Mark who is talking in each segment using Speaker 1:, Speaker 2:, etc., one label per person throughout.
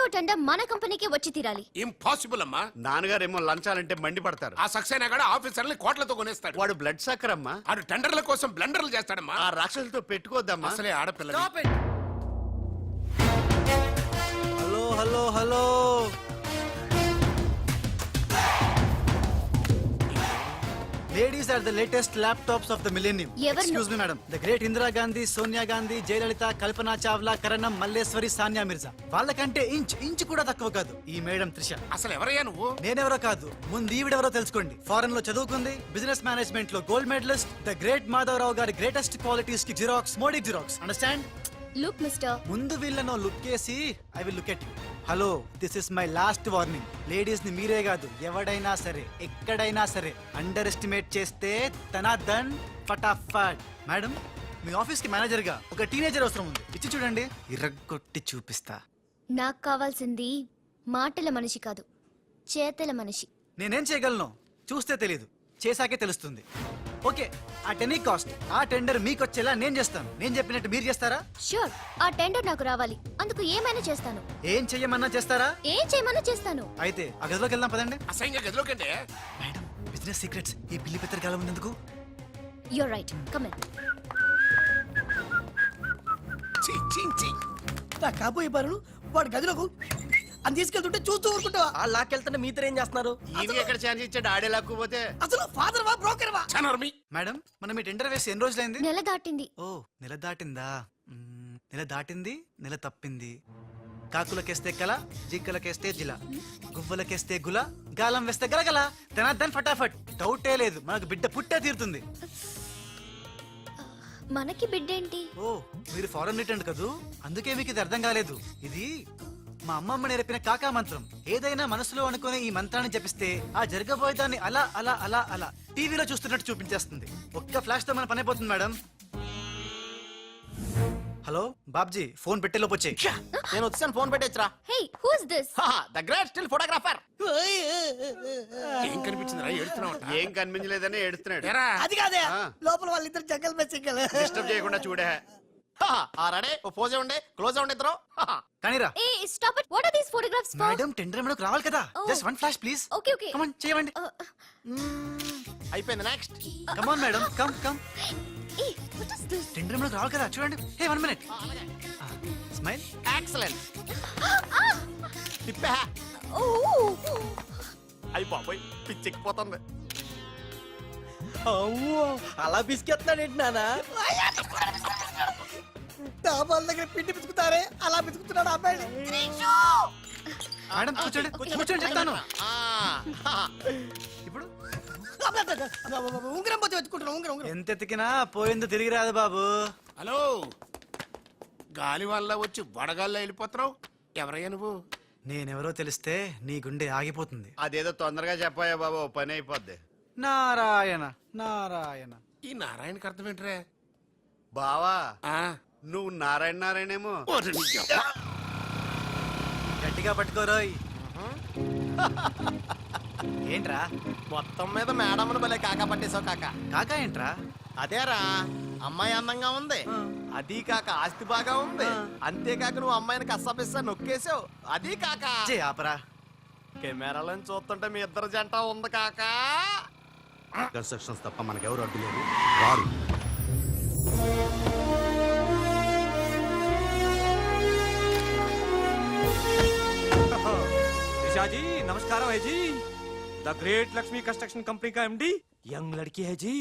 Speaker 1: రెండో టెండర్ మన కంపెనీకి వచ్చి తీరాలి.
Speaker 2: ఇంపాసిబుల్ అమ్మా.
Speaker 3: నాన్నగారేమో లంచాలంటే మండిపడతారు.
Speaker 2: ఆ సక్సేనా కూడా ఆఫీసర్ని కోట్లతో కొనేస్తాడు.
Speaker 3: వాడు బ్లడ్ సక్కర్ అమ్మా.
Speaker 2: ఆడు టెండర్ల కోసం బ్లండర్లు చేస్తాడమ్మా.
Speaker 3: ఆ రాక్షసులతో పెట్టుకోద్దమ్మా.
Speaker 2: అసలే ఆడపిల్ల.
Speaker 4: Hello hello hello, ladies are the latest laptops of the millennium. Excuse me madam, the great Indira Gandhi, Sonia Gandhi, Jayalalitha, Kalpana Chawla, Karanam, Malleswari, Sania Mirza వాళ్ళకంటే ఇంచ్ కూడా తక్కువ కాదు ఈ మేడం త్రిష.
Speaker 2: అసలు ఎవరయ్యా నువ్వు?
Speaker 4: నేనెవరో కాదు, ముందు ఈవిడెవరో తెలుసుకోండి. ఫారెన్ లో చదువుకుంది, బిజినెస్ మేనేజ్మెంట్ లో gold medalist, the great Madhavarao గారి గ్రేటెస్ట్ క్వాలిటీస్ కి xerox, Modi xerox. Understand?
Speaker 1: Look mister,
Speaker 4: ముందు వీళ్ళను లుక్ చేసి I will look at you. Hello, this is my last warning. Ladies ని మీరే కాదు, ఎవడైనా సరే ఎక్కడైనా సరే అండర్ ఎస్టిమేట్ చేస్తే తనాదన్ ఫటాఫట్. మేడం, మీ ఆఫీస్ కి మేనేజర్ గా ఒక టీనేజర్ అవసరం ఉంది. ఇచ్చి చూడండి, ఇరగ్గొట్టి చూపిస్తా.
Speaker 1: నాకు కావాల్సింది మాటల మనిషి కాదు, చేతల మనిషి.
Speaker 4: నేనేం చేయగలను చూస్తే తెలీదు, చేశాకే తెలుస్తుంది. ఓకే, ఆ టెనీ కాస్ట్, ఆ టెండర్ మీకు వచ్చేలా నేను చేస్తాను. నేను చెప్పినట్టు మీరు చేస్తారా?
Speaker 1: షూర్, ఆ టెండర్ నాకు రావాలి. అందుకు ఏమైనా చేస్తాను.
Speaker 4: ఏం చెయ్యమన్నా చేస్తారా?
Speaker 1: ఏం చేయమన్నా చేస్తాను.
Speaker 4: అయితే ఆ గదిలోకి వెళ్దాం పదండి.
Speaker 2: అసహ్యంగా గదిలోకంటే.
Speaker 4: మేడం, బిజినెస్ సీక్రెట్స్ ఈ పిల్లి పెద్దరు కాలం ఉన్నందుకు.
Speaker 1: You're right, come in.
Speaker 5: నా కాబోయే బారులు వాడు గదిలోకు అని తీసుకెళ్తుంటే చూస్తూ ఊరుకుంటావా?
Speaker 6: ఆ లాక్కెళ్తుంటే మీతో ఏం చేస్తున్నారు?
Speaker 3: ఈయన ఎక్కడ ఛాన్స్ ఇచ్చాడు? ఆడే లాక్కుపోతే.
Speaker 5: అసలు ఫాదర్ వా బ్రోకర్ వా?
Speaker 4: మేడం, మనం ఈ టెండర్ వేసి ఎన్ని రోజులైంది?
Speaker 1: నెల దాటింది.
Speaker 4: ఓ, నెల దాటిందా? నెల దాటింది, నెల తప్పింది. కాకులకేస్తే కల, జింకలకేస్తే జిల, గువ్వలకేస్తే గుల, గాలం వేస్తే గలగల, ధనార్దన్ ఫటాఫట్. డౌటే లేదు, మనకు బిడ్డ పుట్టే తీరుతుంది.
Speaker 1: మనకి బిడ్డేంటి?
Speaker 4: ఓ, మీరు ఫారెన్ రిటర్న్ కదూ, అందుకే మీకు ఇది అర్థం కాలేదు. ఇది మా అమ్మమ్మ నేర్పిన కాకా మంత్రం. ఏదైనా మనసులో అనుకునే ఈ మంత్రాన్ని జపిస్తే ఆ జరగబోయేదాన్ని అలా అలా అలా అలా టీవీలో చూస్తున్నట్టు చూపించేస్తుంది. ఒక్క ఫ్లాష్ తో మన పని అయిపోతుంది మేడం. హలో బాబ్జీ, ఫోన్ పెట్టేలోపు వచ్చే.
Speaker 6: నేను వచ్చాను, ఫోన్ పెట్టేచ్చరా.
Speaker 1: Hey, who is this?
Speaker 6: The great still photographer.
Speaker 2: ఏం కనిపించిందిరా? ఏడుతున్నావు?
Speaker 3: ఏం కనిపించలేదని ఏడుస్తున్నాడు.
Speaker 5: అది కాదే, లోపల వాళ్ళిద్దరు జంగల్ మే సింగల్.
Speaker 3: డిస్టర్బ్ చేయకుండా చూడే.
Speaker 6: రెడీ, ఓ పోజే ఉండే, క్లోజ్ ఉండే ఇద్దరు.
Speaker 4: కానీరా.
Speaker 1: Hey stop it. What are these photographs for?
Speaker 4: Madam, tender మనకు రావాలి కదా. Just one flash please.
Speaker 1: Okay okay,
Speaker 4: come on, చేయండి.
Speaker 6: అయిపోయింది, next.
Speaker 4: Come on madam, come come.
Speaker 1: Hey what is this?
Speaker 4: Tender మనకు రావాలి కదా, చూడండి. Hey, 1 minute. స్మైల్.
Speaker 6: ఎక్సలెంట్. తిప్పా.
Speaker 1: ఓ,
Speaker 6: అయ్యి బాబోయ్, పిచ్చెక్కిపోతుంది. అలా బిస్కెత్తాడేంటి నానా?
Speaker 5: డాబాల దగ్గర పిండి పిసుకుతారే అలా పిసుకుతున్నాడు అబ్బాయి.
Speaker 4: మేడం కూర్చోండి, కూర్చోండి చెప్తాను. ఇప్పుడు
Speaker 5: ఉంగరం పోతే వెతుకుంటున్నా. ఉంగరం
Speaker 4: ఎంత ఎతికినా పోయిందో తిరిగి రాదు బాబు.
Speaker 2: హలో, గాలి వల్ల వచ్చి వడగాల్లో వెళ్ళిపోతున్నావు. ఎవరయ్యా నువ్వు?
Speaker 4: నేనెవరో తెలిస్తే నీ గుండె ఆగిపోతుంది.
Speaker 3: అదేదో తొందరగా చెప్పాయా బాబు, పని అయిపోద్ది.
Speaker 4: నారాయణ నారాయణ.
Speaker 2: ఈ నారాయణకి అర్థం ఏంట్రా?
Speaker 3: బావా,
Speaker 2: ఆ,
Speaker 3: నువ్వు నారాయణ నారాయణేమో.
Speaker 4: గట్టిగా పట్టుకోరోయ్. ఏంట్రా
Speaker 6: మొత్తం మీద మేడమ్ను భలే కాకా పట్టేశావు కాక.
Speaker 4: కాకా ఏంట్రా?
Speaker 6: అదేరా, అమ్మాయి అందంగా ఉంది, అది కాక ఆస్తి బాగా ఉంది, అంతేకాక నువ్వు అమ్మాయిని కష్టపిస్తా నొక్కేసావు, అది కాక
Speaker 4: ఆపరా.
Speaker 6: కెమెరాలను చూస్తుంటే మీ ఇద్దరు జంట ఉంది కాక.
Speaker 3: కన్స్ట్రక్షన్స్ తప్ప మనకెవరు అడ్డు లేదు, రారు.
Speaker 7: जी नमस्कार है जी। The great Lakshmi construction company का एमडी यंग लड़की है जी।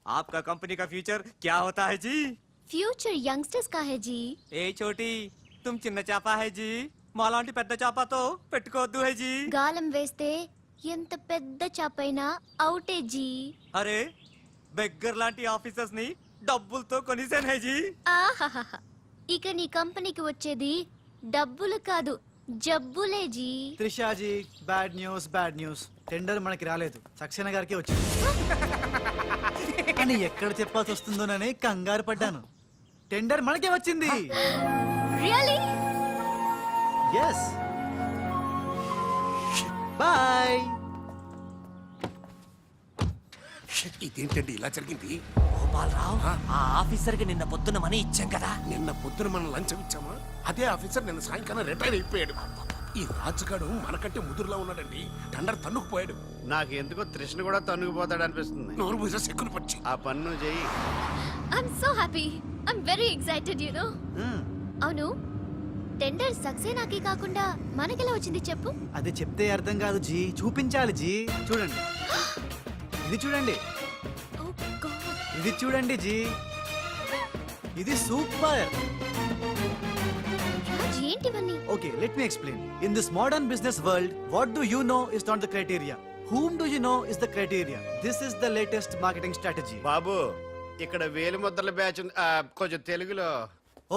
Speaker 7: आपका कंपनी का फ्यूचर क्या होता है जी?
Speaker 1: ఫ్యూచర్ యంగ్స్టర్స్ కా హై జీ.
Speaker 7: ఏ చోटी तुम చిన్న చాపా है जी, మాలాంటి పెద్ద చాపాతో పెట్టుకోవద్దు है जी।
Speaker 1: గాలం వేస్తే ఎంత పెద్ద చాపైనా అవుటే జీ.
Speaker 7: అరే, బెగ్గర్ లాంటి ఆఫీసర్స్ ని డబ్బులతో కొనిసాను है जी।
Speaker 1: ఆహాహా, ఇక నీ కంపెనీకి వచ్చేది డబ్బులు కాదు, జబ్బులే G.
Speaker 4: త్రిషాజీ, bad news bad news. Tender మనకి రాలేదు, సక్సేనా గారికి వచ్చింది. కానీ ఎక్కడ చెప్పాల్సి వస్తుందోనని కంగారు పడ్డాను. టెండర్ మనకే వచ్చింది.
Speaker 1: రియల్లీ?
Speaker 4: yes. బాయ్.
Speaker 2: ఇదేంటండి ఇలా జరిగింది?
Speaker 6: గోపాలరావు, ఆ ఆఫీసర్ కి నిన్న పొద్దున మనీ ఇచ్చాం కదా.
Speaker 2: నిన్న పొద్దున మనం లంచం ఇచ్చామా? అదే ఆఫీసర్ నిన్న సాయంకాలం రిటైర్ అయిపోయాడు. ఈ రాజుగాడు మనకంటే ముదురులా ఉన్నాడండి. టండర్ తన్నుకుపోయాడు.
Speaker 3: నాకు ఎందుకో తృష్ణ కూడా తన్నుకుపోతాడు అనిపిస్తుంది.
Speaker 2: నోరు పూజ సెక్కులు పచ్చి.
Speaker 3: ఆ పన్ను చెయ్యి.
Speaker 1: I'm so happy. I'm very excited you know. అవును, టెండర్ సక్సేనాకి కాకుండా మనకెలా వచ్చింది చెప్పు?
Speaker 4: అది చెప్తే అర్థం కాదు జీ, చూపించాలి జీ. చూడండి, ఇది చూడండి,
Speaker 1: ఓ గాడ్.
Speaker 4: ఇది చూడండి జీ, ఇది సూపర్.
Speaker 1: రాజ్, ఏంటివన్నీ?
Speaker 4: Okay, let me explain. In this modern business world, what do you know is not the criteria. Whom do you know is the criteria. This is the latest marketing strategy.
Speaker 3: బాబు, ఇక్కడ వేలు ముద్రల batch ఉంది. కొంచెం తెలుగులో.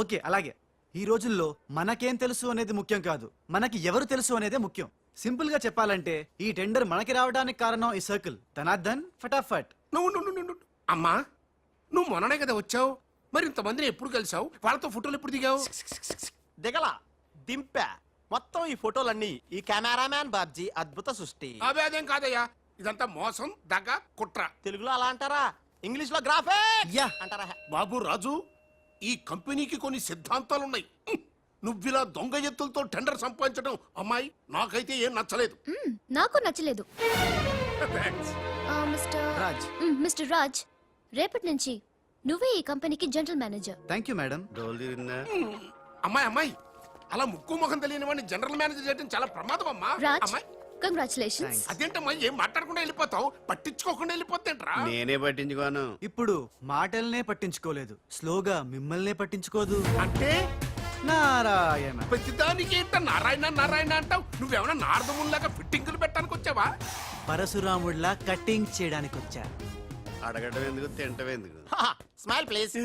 Speaker 4: Okay, అలాగే. ఈ రోజుల్లో మనకేం తెలుసు అనేది ముఖ్యం కాదు, మనకి ఎవరు తెలుసు అనేదే ముఖ్యం. సింపుల్ గా చెప్పాలంటే ఈ టెండర్ మనకి రావడానికి కారణం ఈ సర్కిల్. ధనార్దన్ ఫటాఫట్.
Speaker 2: నువ్వు అమ్మా, నువ్వు మొన్ననే కదా వచ్చావు. మరి ఇంతమందిని ఎప్పుడు కలిసావు? వాళ్ళతో ఫోటోలు ఎప్పుడు దిగావు?
Speaker 6: దిగల దింపా. మొత్తం ఈ ఫోటోలన్నీ ఈ కెమెరామ్యాన్ బాబ్జీ అద్భుత సృష్టి.
Speaker 2: అవే అదేం కాదయ్యా, ఇదంతా మోసం, దగ్గ, కుట్ర.
Speaker 6: తెలుగులో అలా అంటారా? ఇంగ్లీష్ లో గ్రాఫే
Speaker 4: యా.
Speaker 6: అంటారా?
Speaker 2: బాబు రాజు, ఈ కంపెనీకి కొన్ని సిద్ధాంతాలున్నాయి. నువ్విలా దొంగ ఎత్తులతో టెండర్ సంపాదించడం అమ్మాయి నాకైతే ఏం నచ్చలేదు.
Speaker 1: నాకు నచ్చలేదు.
Speaker 2: Thanks.
Speaker 4: రాజ్.
Speaker 1: మిస్టర్ రాజ్, రేపటి నుంచి నువ్వే ఈ కంపెనీకి general manager.
Speaker 4: Thank you madam.
Speaker 3: డోలు తిరిగిందా?
Speaker 2: అమ్మాయి అలా ముక్కు ముఖం తెలియని వాడిని జనరల్ మేనేజర్ చేయడం చాలా ప్రమాదం అమ్మా.
Speaker 1: రాజ్,
Speaker 2: అమ్మాయి
Speaker 1: కంగ్రాచులేషన్స్.
Speaker 2: అదేంటమ్మా, ఏం మాట్లాడకుండా వెళ్ళిపోతావు? పట్టించుకోకుండా వెళ్ళిపోతేంట్రా?
Speaker 3: నేనే పట్టించుకోను.
Speaker 4: ఇప్పుడు మాటల్నే పట్టించుకోలేదు, స్లోగా మిమ్మల్నే పట్టించుకోదు.
Speaker 2: అంటే
Speaker 4: నారాయణ.
Speaker 2: ప్రతిదానికి ఏంట నారాయణ నారాయణ అంటావు? నువ్వేమన్నా నారదముల్లాగా ఫిట్టింగులు పెట్టడానికి వచ్చావా?
Speaker 4: పరశురాముడిలా కటింగ్ చేయడానికి వచ్చా.
Speaker 3: అడగడం ఎందుకు, తింటం ఎందుకు?
Speaker 6: Smile please.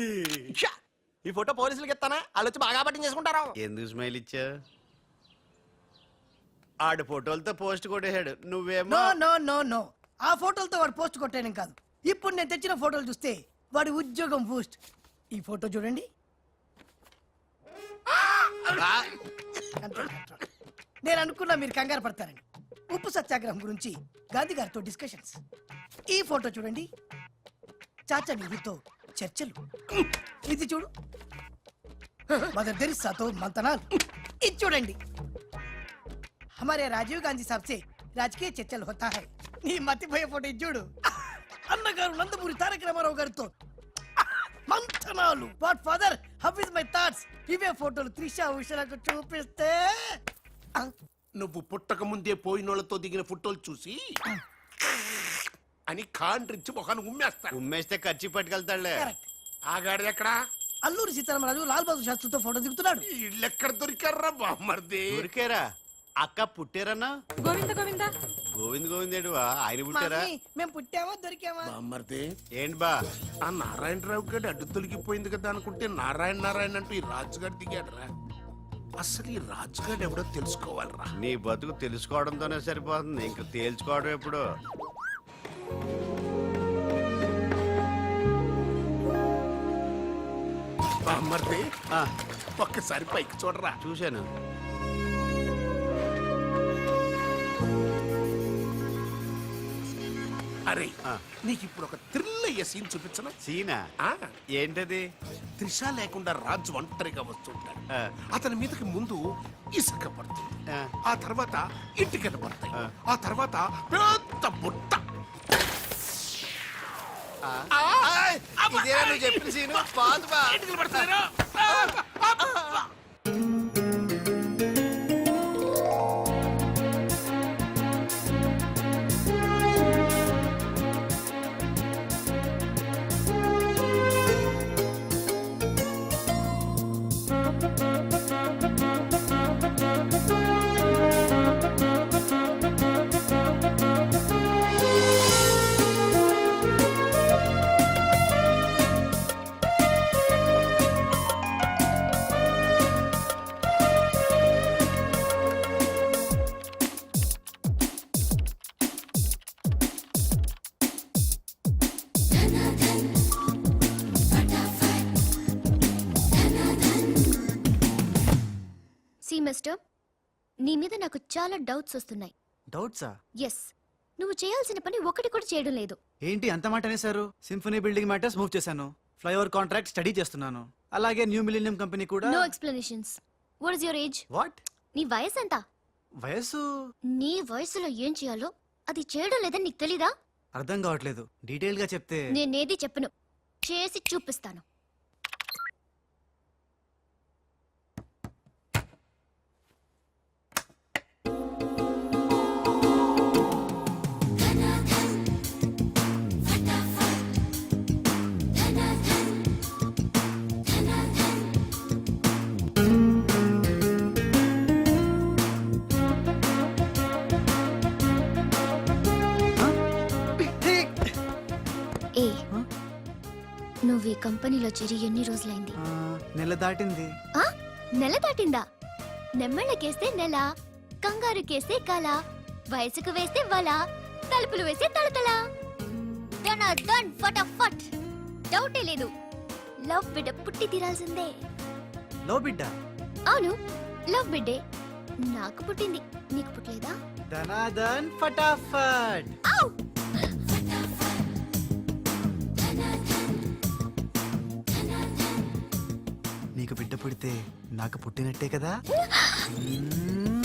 Speaker 6: ఈ ఫోటో పోలీసులకి ఇస్తానా? వాళ్ళు వచ్చి బాగా పట్టింగ్ చేసుకుంటారు.
Speaker 3: ఎందుకు స్మైల్ ఇచ్చా? ఆడు ఫోటోలతో పోస్ట్ కొట్టేశాడు, నువ్వేమో.
Speaker 5: నో నో నో నో, ఆ ఫోటోలతో వాడు పోస్ట్ కొట్టేయడం కాదు. ఇప్పుడు నేను తెచ్చిన ఫోటోలు చూస్తే వాడి ఉద్యోగం బూస్ట్. ఈ ఫోటో చూడండి. నేను అనుకున్నా మీరు కంగారు పడతారని. ఉప్పు సత్యాగ్రహం గురించి గాంధీ గారితో డిస్కషన్స్. ఈ ఫోటో చూడండి, చాచా నెహ్రూతో చర్చలు. ఇది చూడు, మదర్ తెరిసాతో మంతనాలు. ఇది చూడండి, हमारे राजीव गांधी साहब से राजकीय चर्चल होता है. నీ మతిపోయే ఫోటో ఇది చూడు, అన్నగారు నందమూరి తారక రామారావు గారితో మంతనాలు. What father, how is my thoughts. ఇవే ఫోటోలు త్రిషా ఉషలకు చూపిస్తే
Speaker 2: నువ్వు పుట్టక ముందే పోయినోళ్లతో దిగిన ఫోటోలు చూసి అని కాండ్రించి మొహాన్ని ఉమ్మేస్తాను.
Speaker 3: ఉమ్మేస్తే ఖర్చు పట్టుకెళ్తాడులే.
Speaker 5: కరెక్ట్.
Speaker 2: ఆగాడు ఎక్కడా?
Speaker 5: అల్లూరి సీతారామరాజు లాల్ బహదూర్ శాస్త్రితో ఫోటో దిగుతున్నాడు.
Speaker 2: వీళ్ళెక్కడ దొరికారా బామ్మర్ది?
Speaker 3: ఊరికేరా అక్క పుట్టారన్నా?
Speaker 8: గోవింద గోవింద
Speaker 3: గోవింద్ గోవిందేడువా, ఆయన పుట్టారా?
Speaker 5: మమ్మీ, మేము పుట్టామా దొరికామా?
Speaker 2: బామ్మర్ది,
Speaker 3: ఏంటి బా?
Speaker 2: ఆ నారాయణరావు గారి అడ్డు తొలగిపోయింది కదా అనుకుంటే నారాయణ నారాయణ అంటూ ఈ రాజుగారు దిగాడురా. అసలు ఈ రాజుగారు ఎవడో తెలుసుకోవాలరా.
Speaker 3: నీ బతుకు తెలుసుకోవడంతోనే సరిపోతుంది, ఇంక తేల్చుకోవడం ఎప్పుడు?
Speaker 2: బామ్మర్ది,
Speaker 3: ఆ,
Speaker 2: ఒక్కసారి పైకి చూడరా.
Speaker 3: చూశాను.
Speaker 2: అరే,
Speaker 3: ఆ.
Speaker 2: నీకు ఇప్పుడు ఒక థ్రిల్ అయ్యే సీన్ చూపించనా?
Speaker 3: సీనా? ఏంటది?
Speaker 2: త్రిష లేకుండా రాజు ఒంటరిగా వస్తుంటాడు.
Speaker 3: ఆ.
Speaker 2: అతని మీదకి ముందు ఇసుక పడుతుంది,
Speaker 3: ఆ.
Speaker 2: ఆ తర్వాత ఇటుకలు పడతాయి,
Speaker 3: ఆ.
Speaker 2: ఆ తర్వాత పెద్ద బుట్ట.
Speaker 3: ఆ.
Speaker 2: ఆ!
Speaker 3: ఆయ్, ఇదేనా నువ్వు చెప్పిన సీను? పాదు బా.
Speaker 2: ఇటుకలు పడతాయిరా.
Speaker 1: సి మిస్టర్, నీ మీద నాకు చాలా డౌట్స్ వస్తున్నాయి.
Speaker 4: డౌట్సా?
Speaker 1: ఎస్, నువ్వు చేయాల్సిన పని ఒకటి కూడా చేయడం లేదు.
Speaker 4: ఏంటి అంత మాట అనేసారు? సింఫనీ బిల్డింగ్ మ్యాటర్స్ మూవ్ చేశాను, ఫ్లైఓవర్ కాంట్రాక్ట్ స్టడీ చేస్తున్నాను, అలాగే న్యూ మిలీనియం కంపెనీ కూడా.
Speaker 1: No explanations. What is your age?
Speaker 4: What?
Speaker 1: నీ వయసు ఎంత?
Speaker 4: వయసు
Speaker 1: నీ వయసులో ఏం చేయాలో అది చేయడం లేదని నీకు తెలీదా?
Speaker 4: అర్థం కావట్లేదు. డీటెయిల్ గా చెప్తే.
Speaker 1: నేనేది చెప్పను, చేసి చూపిస్తాను. ఏ నువ్వు ఈ కంపెనీలో చేరి ఎన్ని రోజులైంది?
Speaker 4: నెల దాటింది.
Speaker 1: ఆ? నెల దాటిందా? నెమ్మళ్ళకేస్తే నెల, కంగారుకేస్తే కల, వయసుకు వేస్తే వల, తలుపులు వేస్తే తడతల. డన్ డన్ ఫటాఫట్. డౌటే లేదు, లవ్ బిడ్డ పుట్టి తీరాల్సిందే.
Speaker 4: లో బిడ్డ.
Speaker 1: అవును, లవ్ బిడ్డే నాకు పుట్టింది, నీకు పుట్టలేదా?
Speaker 4: ధనాధన్ ఫటాఫట్.
Speaker 1: ఔ!
Speaker 4: నీకు బిడ్డ పుడితే నాకు పుట్టినట్టే కదా. మ్మ్.